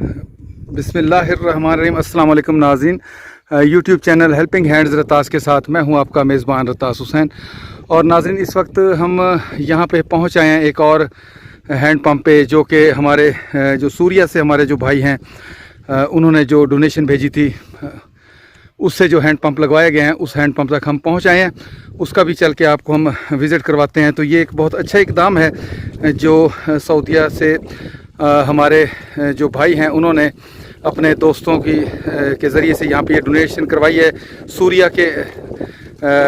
बिस्मिल्लाहिर्रहमानिर्रहीम। अस्सलाम वालेकुम नाज़रीन, यूट्यूब चैनल हेल्पिंग हैंड्स रतास के साथ मैं हूं आपका मेज़बान रतास हुसैन। और नाज़रीन, इस वक्त हम यहां पे पहुंच आए हैं एक और हैंड पंप पे, जो कि हमारे जो सूरिया से हमारे जो भाई हैं उन्होंने जो डोनेशन भेजी थी, उससे जो हैंड पंप लगवाए गए हैं उस हैंड पंप तक हम पहुंच आए हैं। उसका भी चल के आपको हम विज़िट करवाते हैं। तो ये एक बहुत अच्छा इकदाम है जो सऊदीया से हमारे जो भाई हैं उन्होंने अपने दोस्तों के ज़रिए से यहाँ पे ये डोनेशन करवाई है। सूरिया के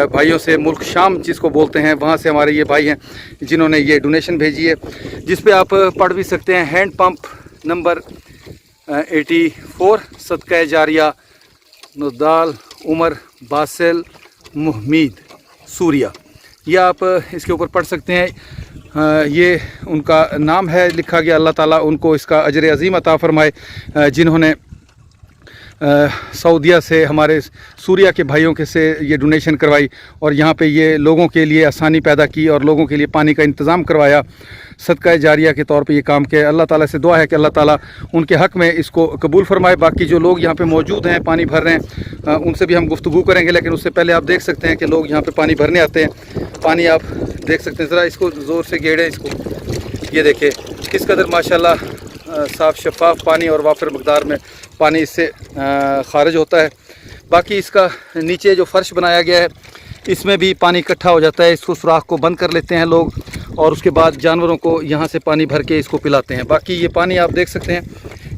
भाइयों से, मुल्क शाम जिसको बोलते हैं, वहाँ से हमारे ये भाई हैं जिन्होंने ये डोनेशन भेजी है, जिस पे आप पढ़ भी सकते हैं हैंड पंप नंबर 84 सदका जारिया नदाल उमर बासिल मुहमीद सूरिया। ये आप इसके ऊपर पढ़ सकते हैं। ये उनका नाम है लिखा गया। अल्लाह ताला उनको इसका अजर अज़ीम अता फ़रमाए, जिन्होंने सऊदीया से हमारे सूरिया के भाइयों के से ये डोनेशन करवाई और यहाँ पे ये लोगों के लिए आसानी पैदा की और लोगों के लिए पानी का इंतज़ाम करवाया। सदका जारिया के तौर पे ये काम किया। अल्लाह ताला से दुआ है कि अल्लाह ताला उनके हक़ में इसको कबूल फ़रमाए। बाकी जो लोग यहाँ पे मौजूद हैं, पानी भर रहे हैं, उनसे भी हम गुफ्तगू करेंगे, लेकिन उससे पहले आप देख सकते हैं कि लोग यहाँ पे पानी भरने आते हैं। पानी आप देख सकते हैं, ज़रा इसको ज़ोर से गेड़ें इसको, ये देखिए किस कदर माशाल्लाह साफ़ शफाफ पानी और वाफिर मकदार में पानी इससे ख़ारिज होता है। बाकी इसका नीचे जो फ़र्श बनाया गया है, इसमें भी पानी इकट्ठा हो जाता है। इसको सुराख को बंद कर लेते हैं लोग और उसके बाद जानवरों को यहाँ से पानी भर के इसको पिलाते हैं। बाकी ये पानी आप देख सकते हैं,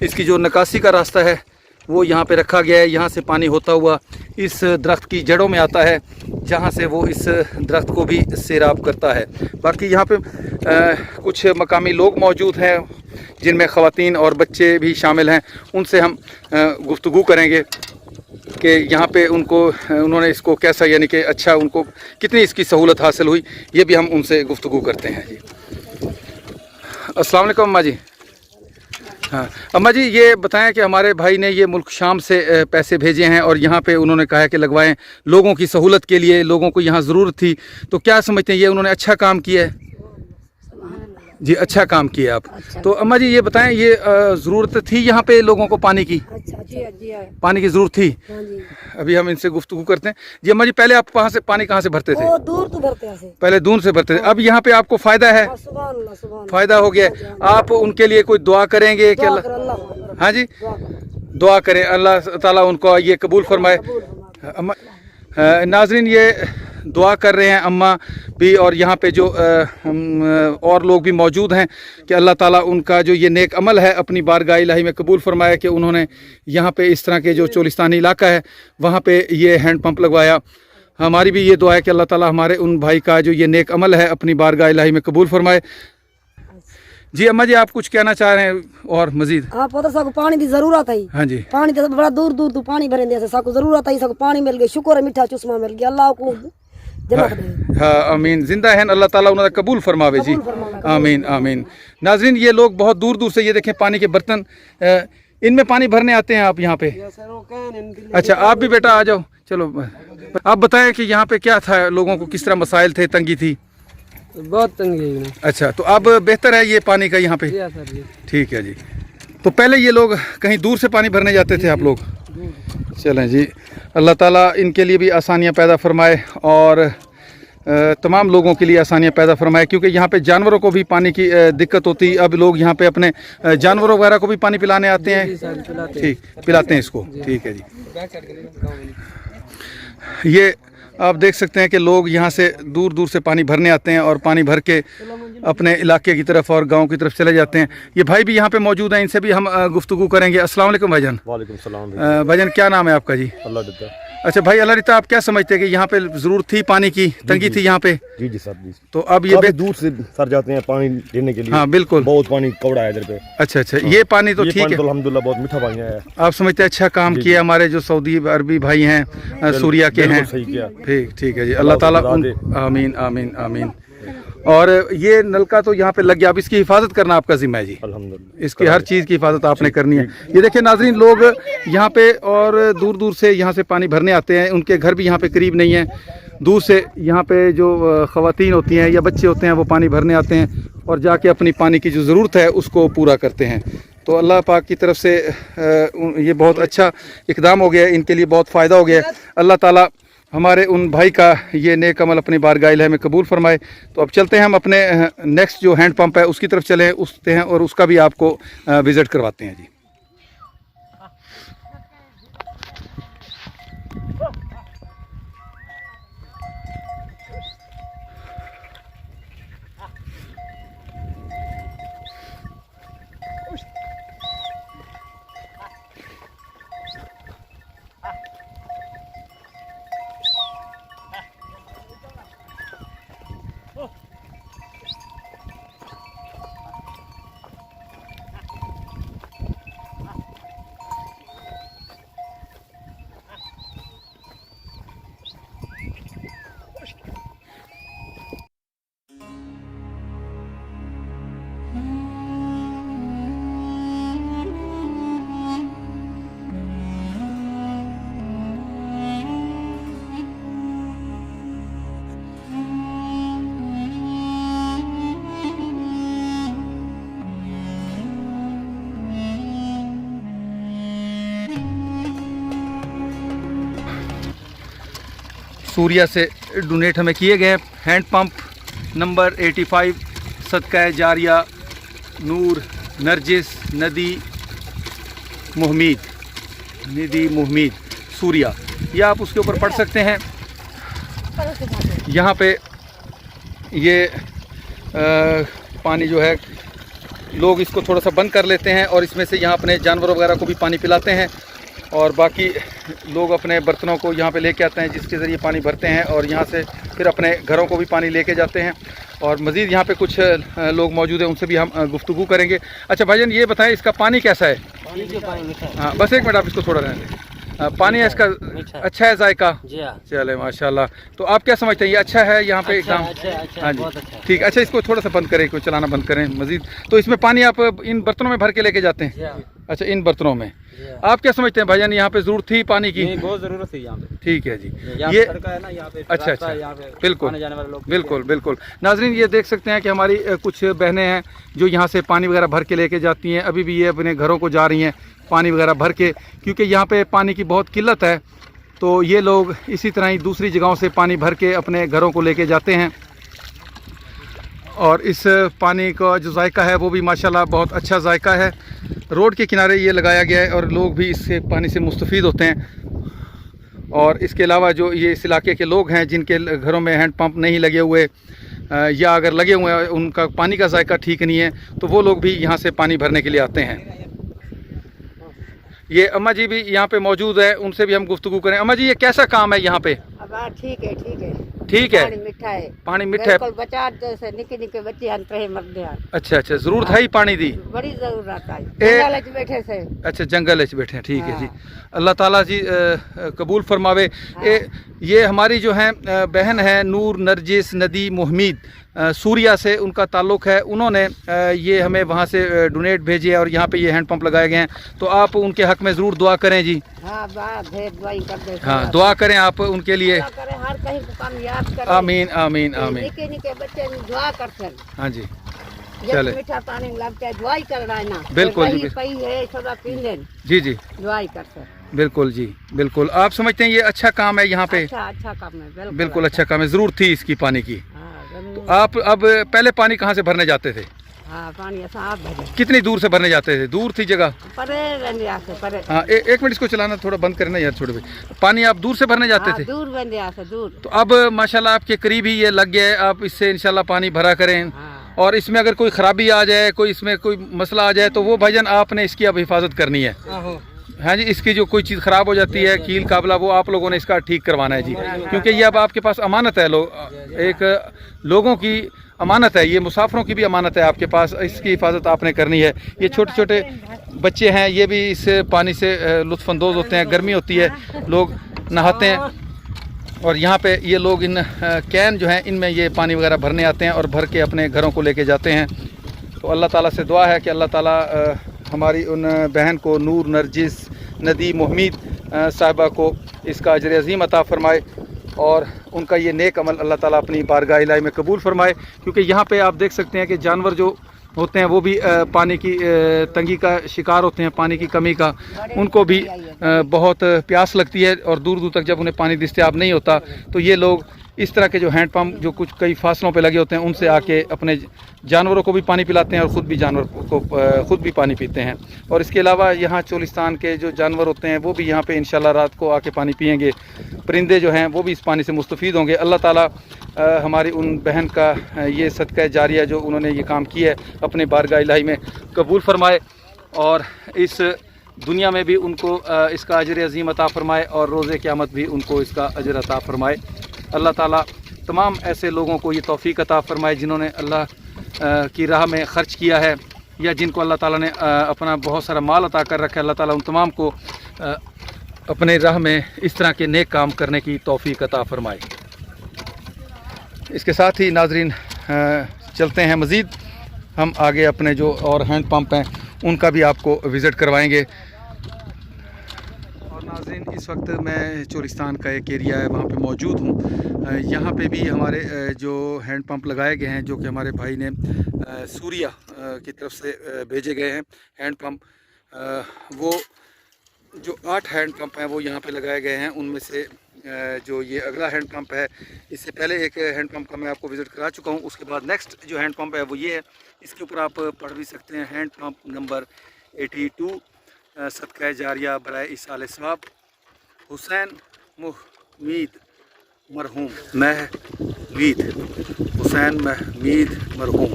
इसकी जो निकासी का रास्ता है वो यहाँ पे रखा गया है। यहाँ से पानी होता हुआ इस दरख्त की जड़ों में आता है, जहाँ से वो इस दरख्त को भी सैराब करता है। बाकी यहाँ पे कुछ मकामी लोग मौजूद हैं, जिनमें ख़वातीन और बच्चे भी शामिल हैं। उनसे हम गुफ्तगू करेंगे कि यहाँ पे उन्होंने इसको कैसा, यानी कि अच्छा, उनको कितनी इसकी सहूलत हासिल हुई, ये भी हम उनसे गुफ्तगू करते हैं। जी अस्सलाम वालेकुम अम्मा जी। हाँ अम्मा जी, ये बताएं कि हमारे भाई ने ये मुल्क शाम से पैसे भेजे हैं और यहाँ पे उन्होंने कहा है कि लगवाएं लोगों की सहूलत के लिए, लोगों को यहाँ ज़रूरत थी, तो क्या समझते हैं ये उन्होंने अच्छा काम किया है? जी अच्छा काम किया आप। अच्छा। तो अम्मा जी ये बताएं, ये ज़रूरत थी यहाँ पे लोगों को पानी की? अच्छा, जी, पानी की ज़रूरत थी। हाँ जी। अभी हम इनसे गुफ्तगू करते हैं। जी अम्मा जी, पहले आप वहाँ से पानी कहाँ से भरते थे? दूर तो भरते थे, पहले दूर से भरते थे। अब यहाँ पे आपको फ़ायदा है? फ़ायदा हो गया। आप उनके लिए कोई दुआ करेंगे कि अल्लाह? हाँ जी, दुआ करें अल्लाह ताला उनको ये कबूल फरमाए। अम्मा नाज़रीन, ये दुआ कर रहे हैं अम्मा भी, और यहाँ पे जो और लोग भी मौजूद हैं कि अल्लाह ताला उनका जो ये नेक अमल है अपनी बारगाह इलाही में कबूल फरमाया कि उन्होंने यहाँ पे इस तरह के जो चोलिस्तानी इलाका है वहाँ पे ये हैंड पंप लगवाया। हमारी भी ये दुआ है कि अल्लाह ताला हमारे उन भाई का जो ये नेक अमल है अपनी बारगाह इलाही में कबूल फरमाए। जी अम्मा जी, आप कुछ कहना चाह रहे हैं और मजीद? आप पता सबको पानी की जरूरत है। हाँ जी, पानी तो बड़ा दूर दूर तो पानी भरेंगे, सबको जरूरत है, सबको पानी मिल गया, शुक्र है, मीठा चुस्मा मिल गया, अल्लाह को हाँ आमीन, जिंदा है अल्लाह ताला उन्हें कबूल फरमावे। जी आमीन आमीन। नाजरीन, ये लोग बहुत दूर दूर से, ये देखें पानी के बर्तन, इनमें पानी भरने आते हैं आप यहाँ पे? अच्छा, आप भी बेटा आ जाओ। चलो आप बताएं कि यहाँ पे क्या था, लोगों को किस तरह मसाइल थे, तंगी थी? बहुत तंगी है। अच्छा, तो अब बेहतर है ये पानी का यहाँ पे? ठीक है जी। तो पहले ये लोग कहीं दूर से पानी भरने जाते थे आप लोग? चलें जी, अल्लाह ताला इनके लिए भी आसानियाँ पैदा फरमाए और तमाम लोगों के लिए आसानियाँ पैदा फरमाए, क्योंकि यहाँ पे जानवरों को भी पानी की दिक्कत होती। अब लोग यहाँ पे अपने जानवरों वगैरह को भी पानी पिलाने आते हैं। ठीक, पिलाते हैं इसको। ठीक है जी। ये आप देख सकते हैं कि लोग यहाँ से दूर दूर से पानी भरने आते हैं और पानी भर के अपने इलाके की तरफ और गांव की तरफ चले जाते हैं। ये भाई भी यहाँ पे मौजूद हैं, इनसे भी हम गुफ्तगू करेंगे। अस्सलाम वालेकुम भाईजान। वालेकुम सलाम भाईजान, क्या नाम है आपका? जी अल्लाह दिता। अच्छा भाई, अल्लाह रिता, आप क्या समझते हैं कि यहाँ पे ज़रूरत थी पानी की, तंगी थी यहाँ पे? जी जी सर जी। तो अब ये दूर से सर जाते हैं पानी लेने के लिए। हाँ बिल्कुल, बहुत पानी कौड़ा है इधर पे। अच्छा अच्छा, ये पानी तो ठीक है, अल्हम्दुलिल्लाह बहुत मीठा पानी है। आप समझते हैं अच्छा काम किया हमारे जो सऊदी अरबी भाई हैं, सूरिया के हैं? ठीक ठीक है जी, अल्लाह ताला आमीन आमीन आमीन। और ये नलका तो यहाँ पे लग गया, अब इसकी हिफाजत करना आपका जिम्मा है जी। अल्हम्दुलिल्लाह, इसकी हर चीज़ की हिफाजत आपने करनी है। ये देखिए नाजरीन, लोग यहाँ पे और दूर दूर से यहाँ से पानी भरने आते हैं, उनके घर भी यहाँ पे करीब नहीं है, दूर से यहाँ पे जो ख़वातीन होती हैं या बच्चे होते हैं वो पानी भरने आते हैं और जाके अपनी पानी की जो ज़रूरत है उसको पूरा करते हैं। तो अल्लाह पाक की तरफ से ये बहुत अच्छा इक़दाम हो गया है, इनके लिए बहुत फ़ायदा हो गया है। अल्लाह ताला हमारे उन भाई का ये नेक अमल अपनी बारगाह इलाही में कबूल फरमाए। तो अब चलते हैं हम अपने नेक्स्ट जो हैंड पंप है उसकी तरफ चलें, उसते हैं और उसका भी आपको विज़िट करवाते हैं जी। सूर्या से डोनेट हमें किए गए हैंड पंप नंबर 85 सदका जारिया नूर नरजिस नदी मुहम्मद सूर्या, ये आप उसके ऊपर पढ़ सकते हैं। यहाँ पे ये पानी जो है लोग इसको थोड़ा सा बंद कर लेते हैं और इसमें से यहाँ अपने जानवरों वगैरह को भी पानी पिलाते हैं और बाकी लोग अपने बर्तनों को यहाँ पे लेके आते हैं जिसके ज़रिए पानी भरते हैं और यहाँ से फिर अपने घरों को भी पानी लेके जाते हैं। और मज़ीद यहाँ पे कुछ लोग मौजूद हैं, उनसे भी हम गुफ्तगू करेंगे। अच्छा भाईजान ये बताएं इसका पानी कैसा है? हाँ बस एक मिनट आप इसको थोड़ा रहने दें। पानी है इसका अच्छा है जायका? चले माशाल्लाह। तो आप क्या समझते हैं ये अच्छा है यहाँ पे एकदम? हाँ जी ठीक। अच्छा इसको थोड़ा सा बंद करें, कोई चलाना बंद करें मज़ीद। तो इसमें पानी आप इन बर्तनों में भर के लेके जाते हैं? अच्छा इन बर्तनों में। आप क्या समझते हैं भाईजान यहाँ पे ज़रूरत थी पानी की? बहुत ज़रूरत थी यहाँ पे। ठीक है जी। ये है ना यहाँ पे। अच्छा बिल्कुल बिल्कुल बिल्कुल। नाजरीन ये देख सकते हैं कि हमारी कुछ बहनें हैं जो यहाँ से पानी वगैरह भर के लेके जाती हैं। अभी भी ये अपने घरों को जा रही हैं पानी वगैरह भर के, क्योंकि यहाँ पे पानी की बहुत किल्लत है। तो ये लोग इसी तरह ही दूसरी जगहों से पानी भर के अपने घरों को लेके जाते हैं और इस पानी का जो जायका है वो भी माशाल्लाह बहुत अच्छा जायका है। रोड के किनारे ये लगाया गया है और लोग भी इससे पानी से मुस्तफ़ीद होते हैं। और इसके अलावा जो ये इस इलाके के लोग हैं जिनके घरों में हैंड पंप नहीं लगे हुए या अगर लगे हुए हैं उनका पानी का जायका ठीक नहीं है तो वो लोग भी यहाँ से पानी भरने के लिए आते हैं। ये अम्मा जी भी यहाँ पे मौजूद है, उनसे भी हम गुफ्तगू करें। अम्मा जी ये कैसा काम है यहाँ पे? ठीक है पानी मीठा है। पानी मीठा है। बच्चा जैसे निके बच्चे मरते हैं। अच्छा ज़रूरत है ही पानी दी, बड़ी जरूरत है। जंगल बैठे से। अच्छा जंगल बैठे हैं, ठीक है जी। अल्लाह ताला जी कबूल फरमावे। ये हमारी जो है बहन है नूर नरजिस नदी मुहम्मद सूर्या से उनका ताल्लुक़ है। उन्होंने ये हमें वहाँ से डोनेट भेजे और यहाँ पे ये हैंड पंप लगाए गए हैं। तो आप उनके हक़ में ज़रूर दुआ करें जी। हाँ दुआ करें आप उनके लिए। आमीन आमीन आमीन। हाँ जी चले मीठा पानी लगता है दुआई करना है ना। बिल्कुल जी जी बिल्कुल जी बिल्कुल। आप समझते हैं ये अच्छा काम है यहाँ पे? अच्छा काम है, बिल्कुल अच्छा काम है। ज़रूरत थी इसकी पानी की। तो आप अब पहले पानी कहाँ से भरने जाते थे? पानी आप कितनी दूर से भरने जाते थे? दूर थी जगह? परे। हाँ एक मिनट इसको चलाना थोड़ा बंद करना यार छोटे भाई। पानी आप दूर से भरने जाते थे? दूर। तो अब माशाल्लाह आपके करीब ही ये लग गया है, आप इससे इंशाल्लाह पानी भरा करें। और इसमें अगर कोई ख़राबी आ जाए, कोई इसमें कोई मसला आ जाए तो वो भाईजान आपने इसकी अब हिफाजत करनी है। हाँ जी इसकी जो कोई चीज़ ख़राब हो जाती है कील काबला वो आप लोगों ने इसका ठीक करवाना है जी, क्योंकि ये अब आपके पास अमानत है। एक लोगों की अमानत है, ये मुसाफिरों की भी अमानत है आपके पास, इसकी हिफाजत आपने करनी है। ये छोटे छोटे बच्चे हैं, ये भी इस पानी से लुत्फ़अंदोज़ होते हैं। गर्मी होती है, लोग नहाते हैं और यहाँ पे ये लोग इन कैन जो हैं इनमें ये पानी वगैरह भरने आते हैं और भर के अपने घरों को लेके जाते हैं। तो अल्लाह ताला से दुआ है कि अल्लाह ताला हमारी उन बहन को नूर नरजिस नदी मुहम्मद साहिबा को इसका अजर अज़ीम अता फ़रमाए और उनका ये नेक अमल अल्लाह ताला अपनी बारगाह इलाही में कबूल फरमाए। क्योंकि यहाँ पे आप देख सकते हैं कि जानवर जो होते हैं वो भी पानी की तंगी का शिकार होते हैं, पानी की कमी का, उनको भी बहुत प्यास लगती है और दूर दूर तक जब उन्हें पानी दस्तयाब नहीं होता तो ये लोग इस तरह के जो हैंड पंप जो कुछ कई फासलों पे लगे होते हैं उनसे आके अपने जानवरों को भी पानी पिलाते हैं और ख़ुद भी जानवर को ख़ुद भी पानी पीते हैं। और इसके अलावा यहाँ चोलिस्तान के जो जानवर होते हैं वो भी यहाँ पे इंशाल्लाह रात को आके पानी पिएंगे, परिंदे जो हैं वो भी इस पानी से मुस्तफ़ीद होंगे। अल्लाह ताला हमारी उन बहन का ये सदका जारिया जो उन्होंने ये काम किया है अपने बारगाह इलाही में कबूल फरमाए और इस दुनिया में भी उनको इसका अजर अज़ीम अता फ़रमाए और रोज़े क़यामत भी उनको इसका अजर अता फ़रमाए। अल्लाह ताला तमाम ऐसे लोगों को ये तौफ़ीक़ अता फ़रमाए जिन्होंने अल्लाह की राह में ख़र्च किया है या जिनको अल्लाह ताला ने अपना बहुत सारा माल अता कर रखा है। अल्लाह ताला उन तमाम को अपने राह में इस तरह के नेक काम करने की तौफ़ीक़ अता फ़रमाए। इसके साथ ही नाज़रीन चलते हैं मज़ीद, हम आगे अपने जो और हैंड पंप हैं उनका भी आपको विज़िट करवाएंगे। और नाज़रीन इस वक्त मैं चोलिस्तान का एक एरिया है वहाँ पे मौजूद हूँ। यहाँ पे भी हमारे जो हैंड पंप लगाए गए हैं जो कि हमारे भाई ने सूरिया की तरफ से भेजे गए हैं हैंड पंप, वो जो 8 हैंड पंप हैं वो यहाँ पे लगाए गए हैं। उनमें से जो ये अगला हैंड पंप है, इससे पहले एक हैंड पंप का मैं आपको विज़िट करा चुका हूँ। उसके बाद नेक्स्ट जो हैंड पंप है वो ये है, इसके ऊपर आप पढ़ भी सकते हैं हैंड पंप नंबर 82 सदका जारिया बराए इसाले सवाब हुसैन महमीद मरहूम हुसैन महमीद मरहूम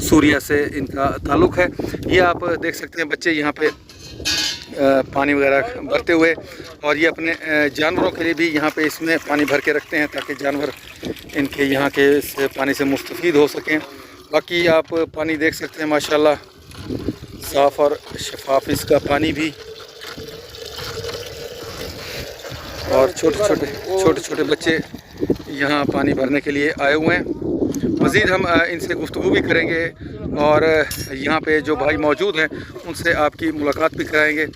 सूरिया से इनका ताल्लुक़ है। ये आप देख सकते हैं बच्चे यहाँ पे पानी वगैरह भरते हुए, और ये अपने जानवरों के लिए भी यहाँ पे इसमें पानी भर के रखते हैं ताकि जानवर इनके यहाँ के इस पानी से मुस्तफ़ीद हो सकें। बाकी आप पानी देख सकते हैं माशाल्लाह साफ़ और शफाफ इसका पानी भी, और छोटे छोटे बच्चे यहाँ पानी भरने के लिए आए हुए हैं। मज़ीद हम इनसे गुफ्तगू भी करेंगे और यहाँ पे जो भाई मौजूद हैं उनसे आपकी मुलाकात भी कराएंगे।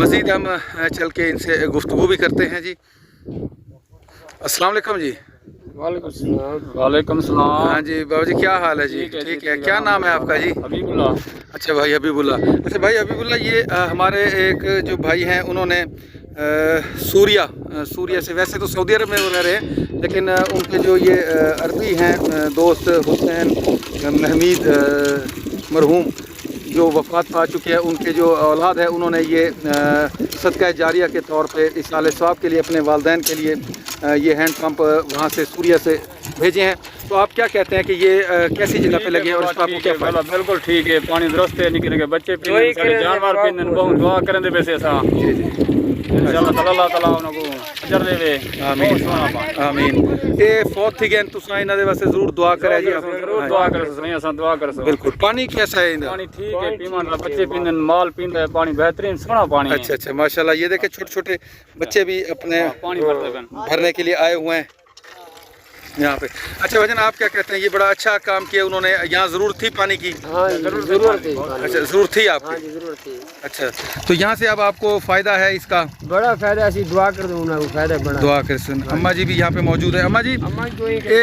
मज़ीद हम चल के इनसे गुफ्तगू भी करते हैं। जी अस्सलाम वालेकुम जी। वालेकुम सलाम। हाँ जी बाबा जी, क्या हाल है जी? ठीक है। क्या नाम है आपका जी? हबीबुल्लाह। अच्छा भाई हबीबुल्लाह। अच्छा भाई हबीबुल्लाह, ये हमारे एक जो भाई हैं उन्होंने सूरिया से, वैसे तो सऊदी अरब में वो रह रहे हैं लेकिन उनके जो ये अरबी हैं दोस्त हुसैन महमीद मरहूम जो वफ़ात पा चुके हैं, उनके जो औलाद है उन्होंने ये सदका जारिया के तौर पे इसाले सवाब के लिए अपने वालदैन के लिए ये हैंड पंप वहाँ से सूरिया से भेजे हैं। तो आप क्या कहते हैं कि ये कैसी जगह पे लगे और इसका आपको क्या फ़ायदा? बिल्कुल ठीक है, पानी दुरुस्त है, निके निके बच्चे पीने, जानवर पीने, बहुत दुआ करें दे वैसे ऐसा इंशाल्लाह अल्लाह ताला उनको अजर देवे। आमीन आमीन। ये फौत थी गए तुसा इना दे वास्ते जरूर दुआ करे जी, जरूर दुआ करो, सही असा दुआ करो। बिल्कुल। पानी कैसा है इनका? पानी ठीक है, पीवन बच्चे पीने, माल पींदा है, पानी बेहतरीन सोना पानी है। अच्छा माशाल्लाह। ये देखे छोटे छोटे बच्चे भी अपने पानी भरने के लिए आए हुए हैं यहाँ पे। अच्छा भाईजान, आप क्या कहते हैं? ये बड़ा अच्छा काम किया उन्होंने, यहाँ ज़रूरत थी पानी की? हाँ जरूरत थी। अच्छा ज़रूरत थी आपकी? हाँ जी ज़रूरत थी। अच्छा, तो यहाँ से अब आपको फ़ायदा है इसका? बड़ा फायदा, ऐसी दुआ कर दूँ ना, फायदा बड़ा दुआ कर सुन। अम्मा जी भी यहाँ पे मौजूद है। अम्मा जी, ये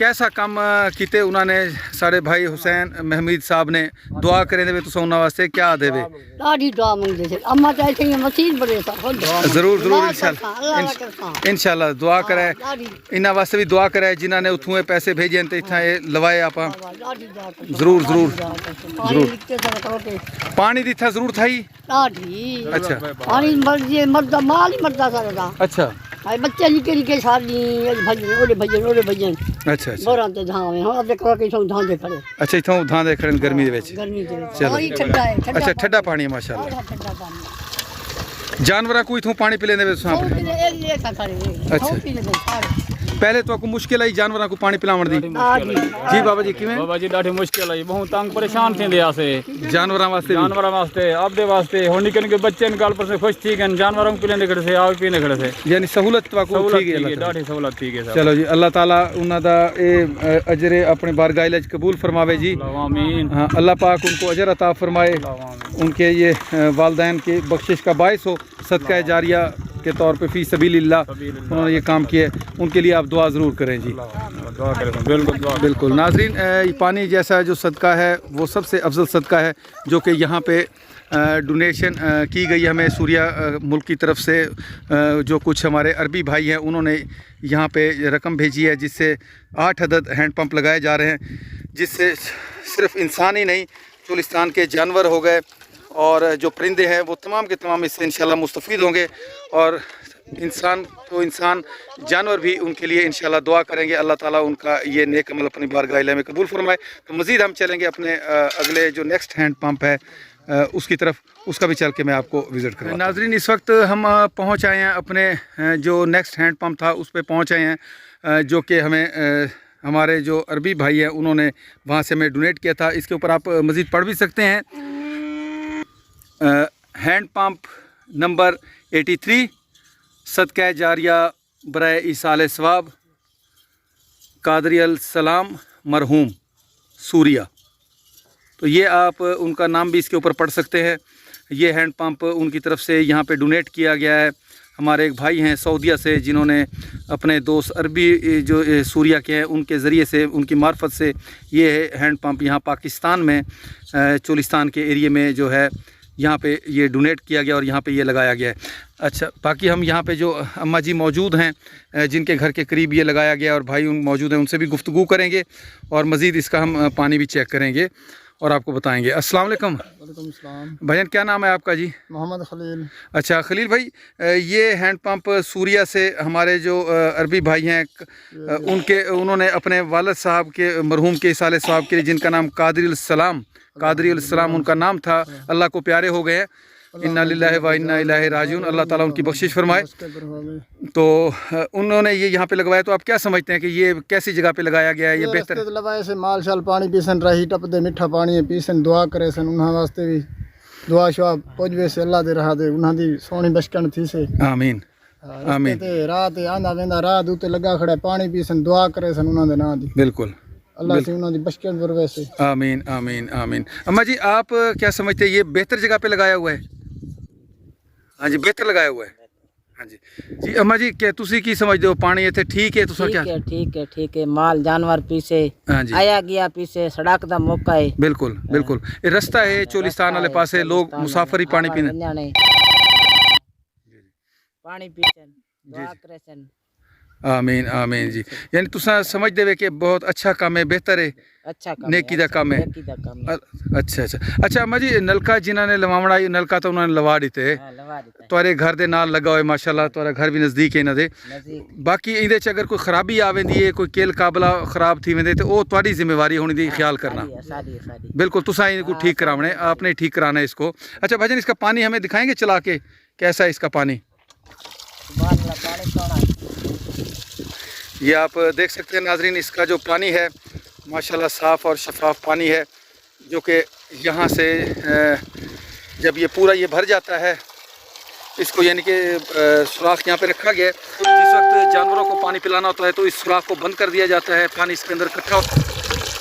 कैसा काम किते उन्होंने सारे भाई हुसैन महमीद साहब ने दुआ करें दे तो उन्होंने वास्ते क्या देवे? ॾाढी दुआ मंगदे से अम्मा चाहे थे मसीह बड़े सा जरूर इंशाल्लाह दुआ करे, इन्होंने वास्ते भी दुआ करे जिन्होंने उथों पैसे भेजे तो इतना लवाए आप जरूर पानी की इतना जरूरत है। अच्छा पानी मरदा माल ही मरदा सारा। अच्छा बच्चे निके निके सारी भजन अच्छा बोरां ते धावे हम अपने करो के धां दे खड़े। अच्छा इथों धां दे खड़े गर्मी दे विच? चलो ठंडा है। अच्छा ठंडा पानी है माशाल्लाह। ठंडा पानी जानवरां को इथों पानी पिलेंदे वे तुसां? अच्छा पहले तो आपको मुश्किल आई जानवरां को पानी पिलावण दी? जी बाबा जी किवें? बाबा जी ॾाढी मुश्किल आई, बहुत तंग परेशान थींदे आसे जानवरां वास्ते आपदे वास्ते हुन निके निके बच्चे गल पर से खुश थी गन, जानवरों को पिलेंदे खड़े से, आप पीने खड़े से, यानी सहूलत आपको ठीक है, ॾाढी सहूलत थी गई। चलो जी, अल्लाह ताला उन्हां दा ए अजर अपने बारगाह इलाज कबूल फरमावे जी। आमीन। हाँ, अल्लाह पाक उनको अजर अता फरमाए, उनके ये वालदैन की बख्शिश का बायस हो, सदका जारिया के तौर पे फ़ी सबीलिल्लाह उन्होंने ये काम किया है, उनके लिए आप दुआ ज़रूर करें जी। दुआ करें, बिल्कुल दुआ करें। बिल्कुल नाज़रीन, ये पानी जैसा जो सदका है वो सबसे अफजल सदका है जो कि यहाँ पे डोनेशन की गई हमें सूर्या मुल्क की तरफ से। जो कुछ हमारे अरबी भाई हैं उन्होंने यहाँ पे रकम भेजी है, जिससे 8 अदद हैंड पंप लगाए जा रहे हैं, जिससे सिर्फ इंसान ही नहीं चोलिस्तान के जानवर हो गए और जो परिंदे हैं वो तमाम के तमाम इससे इंशाल्लाह मुस्तफ़ीद होंगे, और इंसान तो इंसान जानवर भी उनके लिए इंशाल्लाह दुआ करेंगे। अल्लाह ताला उनका ये नेक अमल अपनी बारगाह इलाही में कबूल फरमाए। तो मज़ीद हम चलेंगे अपने अगले जो नेक्स्ट हैंड पंप है उसकी तरफ, उसका भी चल के मैं आपको विज़िट करूँ। नाज़रीन, इस वक्त हम पहुँच आए हैं अपने जो नेक्स्ट हैंड पंप था उस पर पहुँच आए हैं, जो कि हमें हमारे जो अरबी भाई हैं उन्होंने वहाँ से हमें डोनेट किया था। इसके ऊपर आप मज़ीद पढ़ भी सकते हैं। हैंड पंप नंबर 83 सदका जारिया बराए ईसाल सवाब कादरी अल सलाम मरहूम सूर्या। तो ये आप उनका नाम भी इसके ऊपर पढ़ सकते हैं। ये हैंड पंप उनकी तरफ से यहाँ पे डोनेट किया गया है। हमारे एक भाई हैं सऊदीया से जिन्होंने अपने दोस्त अरबी जो सूर्या के हैं उनके ज़रिए से, उनकी मार्फत से ये हैंड पंप यहाँ पाकिस्तान में चोलिस्तान के एरिए में जो है यहाँ पे ये डोनेट किया गया और यहाँ पे ये लगाया गया है। अच्छा, बाकी हम यहाँ पे जो अम्मा जी मौजूद हैं जिनके घर के करीब ये लगाया गया और भाई मौजूद हैं, उनसे भी गुफ्तगू करेंगे और मज़ीद इसका हम पानी भी चेक करेंगे और आपको बताएंगे। अस्सलाम वालेकुम। वालेकुम सलाम। भाईजान, क्या नाम है आपका जी? मोहम्मद खलील। अच्छा खलील भाई, ये हैंड पंप सूर्या से हमारे जो अरबी भाई हैं उन्होंने अपने वालिद साहब के मरहूम के इसाले साहब के लिए, जिनका नाम कादरी सलाम उनका नाम था, अल्लाह को प्यारे हो गए हैं। इन्ना लिल्लाहि व इन्ना इलैहि राजिऊन। अल्लाह ताला उनकी बख्शिश फरमाए। तो उन्होंने ये यहाँ पे लगवाया, तो आप क्या समझते हैं कि ये कैसी जगह पे लगाया गया है? ये बेहतर लगाए से माल शाल पानी पीसन रही टप दे मिठा पानी पीसन दुआ करे सन उन्हां वास्ते भी दुआ शुआ पहुंचवे से अल्लाह दे रहा दे उन्हां दी सोहनी बशकण थी से। आमीन आमीन। ते रात आंदा वेंदा रात उते लगा खड़ा पानी पीसन दुआ करे सन उन्हां दे नाम दी। बिल्कुल, अल्लाह से उन्हां दी बशकण वरवे से। आमीन आमीन आमीन। अम्मा जी, आप क्या समझते हैं ये बेहतर जगह पे लगाया हुआ है? हाँ जी, बेहतर लगाया हुआ है। हाँ जी जी। अम्मा जी, क्या तुसी की समझते हो? पानी इतने ठीक है? तुसा क्या? ठीक है। माल जानवर पीछे हाँ जी, आया गया पीछे सड़क दा मौका है। बिल्कुल बिल्कुल। ये रास्ता है चोलिस्तान वाले पासे, लोग मुसाफिर ही पानी पीने पानी पीछन दुआ करे सन। आमीन आमीन जी। यानी तुसा समझ देवे कि बहुत अच्छा काम है, बेहतर है, अच्छा काम नेकी दा काम है। अच्छा अच्छा अच्छा। अम्मा जी, नलका जिन्होंने लवावना नलका तो उन्होंने लवा दिते तुआरे घर दे नाल लगा हुआ, माशाल्लाह तुआरा घर भी नज़दीक है इन्हां दे। बाकी इहदे च अगर कोई खराबी आ वेंदी है, कोई केल काबला खराब थी वेंदे, तो वो तुआरी जिम्मेवारी होनी दी ख्याल करना। बिल्कुल, तुसा इनको ठीक करावने, आपने ठीक कराना है इसको। अच्छा भाईजान, इसका पानी हमें दिखाएंगे चला के, कैसा है इसका पानी? ये आप देख सकते हैं नाजरीन, इसका जो पानी है माशाल्लाह साफ़ और शफाफ पानी है, जो कि यहाँ से जब ये पूरा ये भर जाता है, इसको यानी कि सुराख यहाँ पे रखा गया है। जिस वक्त जानवरों को पानी पिलाना होता है तो इस सुराख को बंद कर दिया जाता है, पानी इसके अंदर इकट्ठा,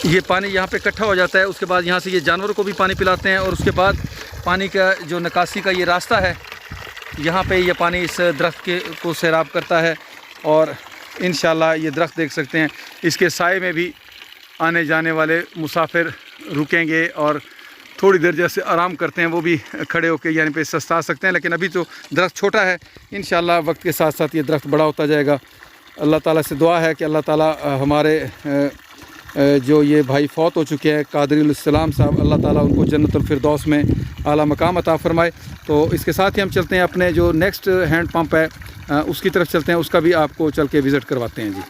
ये पानी यहाँ पे इकट्ठा हो जाता है। उसके बाद यहाँ से ये जानवरों को भी पानी पिलाते हैं और उसके बाद पानी का जो निकासी का ये रास्ता है, यहाँ पे ये पानी इस दरख्त के को सैराब करता है और इंशाल्लाह ये दरख्त देख सकते हैं, इसके साए में भी आने जाने वाले मुसाफिर रुकेंगे और थोड़ी देर जैसे आराम करते हैं वो भी खड़े होकर यानी पे सस्ता सकते हैं। लेकिन अभी तो दरख्त छोटा है, इंशाल्लाह वक्त के साथ साथ ये दरख्त बड़ा होता जाएगा। अल्लाह ताला से दुआ है कि अल्लाह ताला हमारे जो ये भाई फौत हो चुके हैं कादरी सलाम साहब, अल्लाह ताला उनको जन्नतुल फिरदौस में आला मकाम अता फ़रमाए। तो इसके साथ ही हम चलते हैं अपने जो नेक्स्ट हैंड पंप है उसकी तरफ चलते हैं, उसका भी आपको चल के विज़िट करवाते हैं जी।